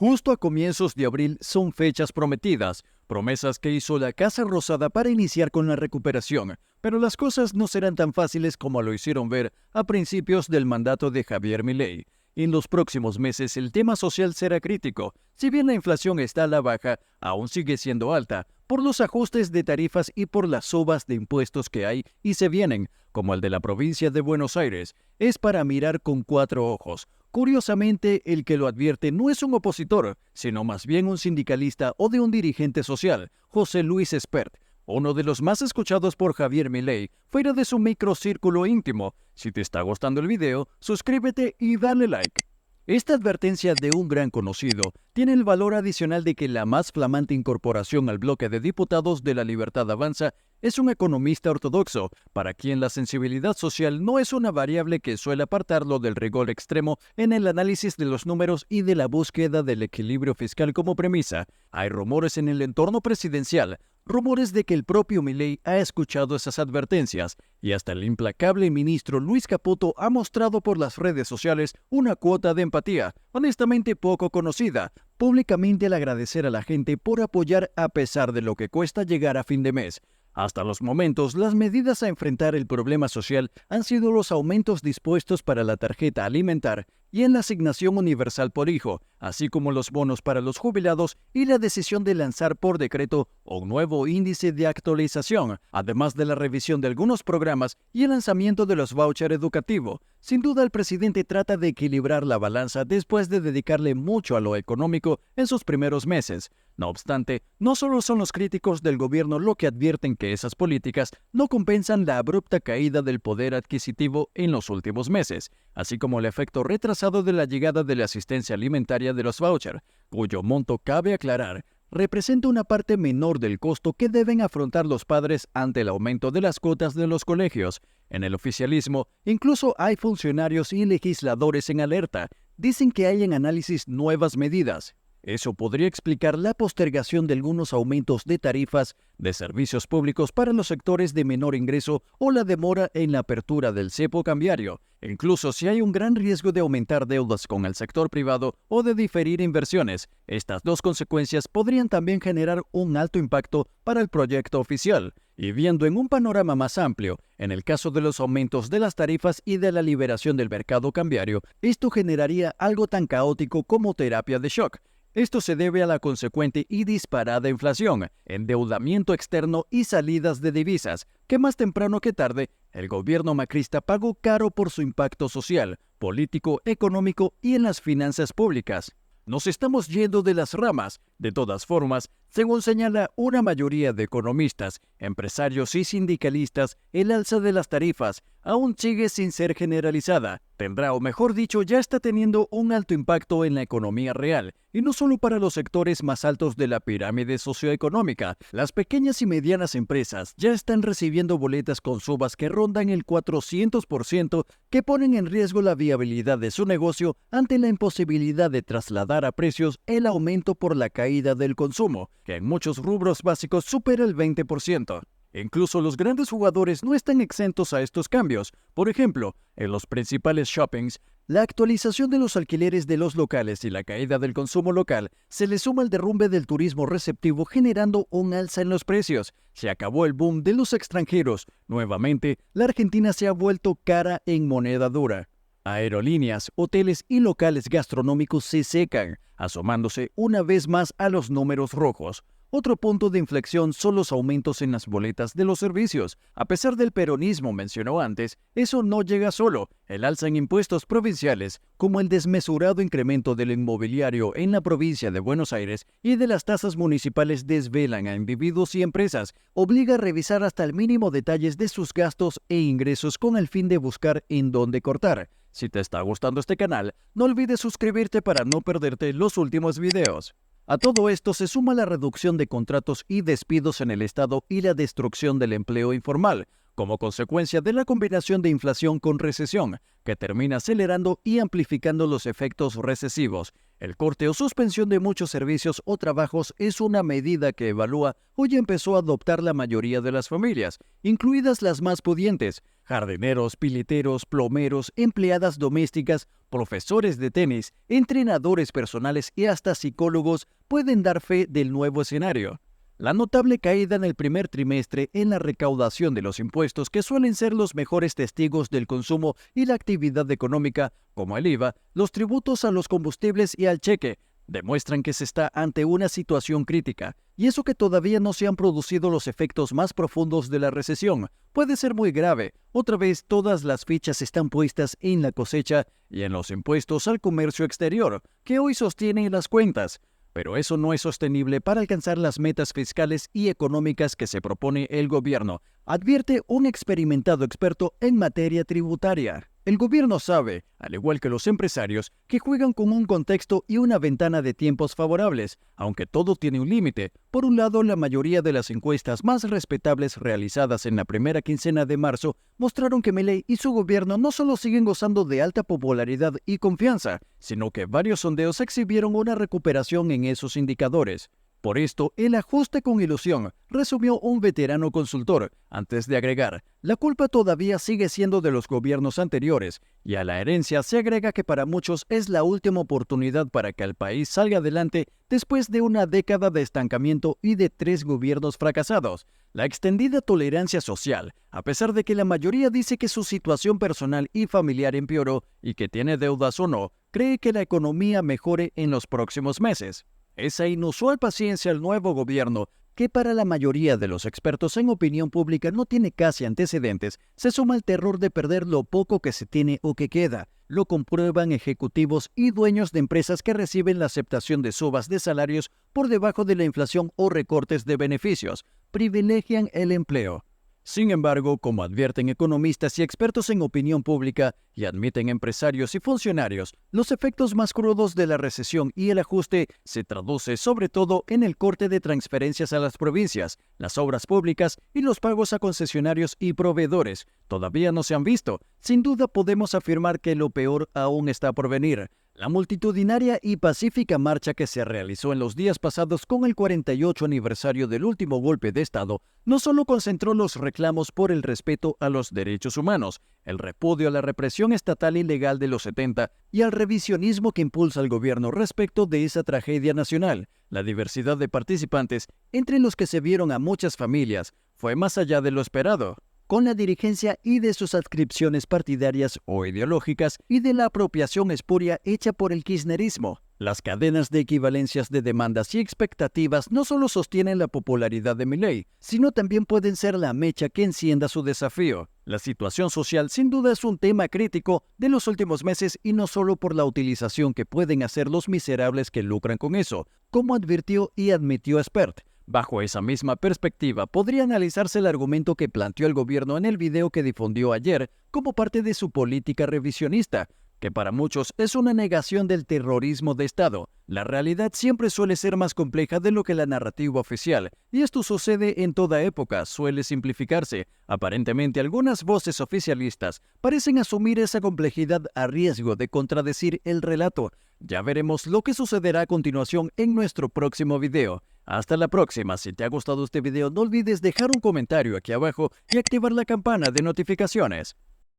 Justo a comienzos de abril son fechas prometidas, promesas que hizo la Casa Rosada para iniciar con la recuperación, pero las cosas no serán tan fáciles como lo hicieron ver a principios del mandato de Javier Milei. En los próximos meses el tema social será crítico. Si bien la inflación está a la baja, aún sigue siendo alta, por los ajustes de tarifas y por las subas de impuestos que hay y se vienen, como el de la provincia de Buenos Aires. Es para mirar con cuatro ojos. Curiosamente, el que lo advierte no es un opositor, sino más bien un sindicalista o de un dirigente social, José Luis Espert, uno de los más escuchados por Javier Milei, fuera de su microcírculo íntimo. Si te está gustando el video, suscríbete y dale like. Esta advertencia de un gran conocido tiene el valor adicional de que la más flamante incorporación al bloque de diputados de La Libertad Avanza es un economista ortodoxo, para quien la sensibilidad social no es una variable que suele apartarlo del rigor extremo en el análisis de los números y de la búsqueda del equilibrio fiscal como premisa. Hay rumores en el entorno presidencial, rumores de que el propio Milei ha escuchado esas advertencias, y hasta el implacable ministro Luis Caputo ha mostrado por las redes sociales una cuota de empatía, honestamente poco conocida, públicamente al agradecer a la gente por apoyar a pesar de lo que cuesta llegar a fin de mes. Hasta los momentos, las medidas a enfrentar el problema social han sido los aumentos dispuestos para la tarjeta alimentar y en la asignación universal por hijo, así como los bonos para los jubilados y la decisión de lanzar por decreto un nuevo índice de actualización, además de la revisión de algunos programas y el lanzamiento de los vouchers educativos. Sin duda, el presidente trata de equilibrar la balanza después de dedicarle mucho a lo económico en sus primeros meses. No obstante, no solo son los críticos del gobierno los que advierten que esas políticas no compensan la abrupta caída del poder adquisitivo en los últimos meses, así como el efecto retrasado de la llegada de la asistencia alimentaria de los vouchers, cuyo monto, cabe aclarar, representa una parte menor del costo que deben afrontar los padres ante el aumento de las cuotas de los colegios. En el oficialismo, incluso hay funcionarios y legisladores en alerta. Dicen que hay en análisis nuevas medidas. Eso podría explicar la postergación de algunos aumentos de tarifas de servicios públicos para los sectores de menor ingreso o la demora en la apertura del cepo cambiario, incluso si hay un gran riesgo de aumentar deudas con el sector privado o de diferir inversiones. Estas dos consecuencias podrían también generar un alto impacto para el proyecto oficial. Y viendo en un panorama más amplio, en el caso de los aumentos de las tarifas y de la liberación del mercado cambiario, esto generaría algo tan caótico como terapia de shock. Esto se debe a la consecuente y disparada inflación, endeudamiento externo y salidas de divisas, que más temprano que tarde, el gobierno macrista pagó caro por su impacto social, político, económico y en las finanzas públicas. Nos estamos yendo de las ramas. De todas formas, según señala una mayoría de economistas, empresarios y sindicalistas, el alza de las tarifas aún sigue sin ser generalizada. Tendrá, o mejor dicho, ya está teniendo un alto impacto en la economía real, y no solo para los sectores más altos de la pirámide socioeconómica. Las pequeñas y medianas empresas ya están recibiendo boletas con subas que rondan el 400%, que ponen en riesgo la viabilidad de su negocio ante la imposibilidad de trasladar a precios el aumento por la caída del consumo, que en muchos rubros básicos supera el 20%. Incluso los grandes jugadores no están exentos a estos cambios. Por ejemplo, en los principales shoppings, la actualización de los alquileres de los locales y la caída del consumo local se le suma el derrumbe del turismo receptivo, generando un alza en los precios. Se acabó el boom de los extranjeros. Nuevamente, la Argentina se ha vuelto cara en moneda dura. Aerolíneas, hoteles y locales gastronómicos se secan, asomándose una vez más a los números rojos. Otro punto de inflexión son los aumentos en las boletas de los servicios. A pesar del peronismo mencionado antes, eso no llega solo. El alza en impuestos provinciales, como el desmesurado incremento del inmobiliario en la provincia de Buenos Aires y de las tasas municipales, desvelan a individuos y empresas, obliga a revisar hasta el mínimo detalles de sus gastos e ingresos con el fin de buscar en dónde cortar. Si te está gustando este canal, no olvides suscribirte para no perderte los últimos videos. A todo esto se suma la reducción de contratos y despidos en el Estado y la destrucción del empleo informal, como consecuencia de la combinación de inflación con recesión, que termina acelerando y amplificando los efectos recesivos. El corte o suspensión de muchos servicios o trabajos es una medida que evalúa o ya empezó a adoptar la mayoría de las familias, incluidas las más pudientes. Jardineros, pileteros, plomeros, empleadas domésticas, profesores de tenis, entrenadores personales y hasta psicólogos pueden dar fe del nuevo escenario. La notable caída en el primer trimestre en la recaudación de los impuestos, que suelen ser los mejores testigos del consumo y la actividad económica, como el IVA, los tributos a los combustibles y al cheque, demuestran que se está ante una situación crítica, y eso que todavía no se han producido los efectos más profundos de la recesión. Puede ser muy grave. Otra vez todas las fichas están puestas en la cosecha y en los impuestos al comercio exterior, que hoy sostienen las cuentas. Pero eso no es sostenible para alcanzar las metas fiscales y económicas que se propone el gobierno, advierte un experimentado experto en materia tributaria. El gobierno sabe, al igual que los empresarios, que juegan con un contexto y una ventana de tiempos favorables, aunque todo tiene un límite. Por un lado, la mayoría de las encuestas más respetables realizadas en la primera quincena de marzo mostraron que Milei y su gobierno no solo siguen gozando de alta popularidad y confianza, sino que varios sondeos exhibieron una recuperación en esos indicadores. Por esto, el ajuste con ilusión, resumió un veterano consultor, antes de agregar, la culpa todavía sigue siendo de los gobiernos anteriores, y a la herencia se agrega que para muchos es la última oportunidad para que el país salga adelante después de una década de estancamiento y de 3 gobiernos fracasados. La extendida tolerancia social, a pesar de que la mayoría dice que su situación personal y familiar empeoró y que tiene deudas o no, cree que la economía mejore en los próximos meses. Esa inusual paciencia al nuevo gobierno, que para la mayoría de los expertos en opinión pública no tiene casi antecedentes, se suma al terror de perder lo poco que se tiene o que queda. Lo comprueban ejecutivos y dueños de empresas que reciben la aceptación de subas de salarios por debajo de la inflación o recortes de beneficios. Privilegian el empleo. Sin embargo, como advierten economistas y expertos en opinión pública y admiten empresarios y funcionarios, los efectos más crudos de la recesión y el ajuste se traduce sobre todo en el corte de transferencias a las provincias, las obras públicas y los pagos a concesionarios y proveedores. Todavía no se han visto. Sin duda podemos afirmar que lo peor aún está por venir. La multitudinaria y pacífica marcha que se realizó en los días pasados con el 48 aniversario del último golpe de Estado no solo concentró los reclamos por el respeto a los derechos humanos, el repudio a la represión estatal ilegal de los 70 y al revisionismo que impulsa el gobierno respecto de esa tragedia nacional. La diversidad de participantes, entre los que se vieron a muchas familias, fue más allá de lo esperado, con la dirigencia y de sus adscripciones partidarias o ideológicas y de la apropiación espuria hecha por el kirchnerismo. Las cadenas de equivalencias de demandas y expectativas no solo sostienen la popularidad de Milei, sino también pueden ser la mecha que encienda su desafío. La situación social sin duda es un tema crítico de los últimos meses y no solo por la utilización que pueden hacer los miserables que lucran con eso, como advirtió y admitió Spert. Bajo esa misma perspectiva, podría analizarse el argumento que planteó el gobierno en el video que difundió ayer como parte de su política revisionista, que para muchos es una negación del terrorismo de Estado. La realidad siempre suele ser más compleja de lo que la narrativa oficial, y esto sucede en toda época, suele simplificarse. Aparentemente, algunas voces oficialistas parecen asumir esa complejidad a riesgo de contradecir el relato. Ya veremos lo que sucederá a continuación en nuestro próximo video. Hasta la próxima. Si te ha gustado este video, no olvides dejar un comentario aquí abajo y activar la campana de notificaciones.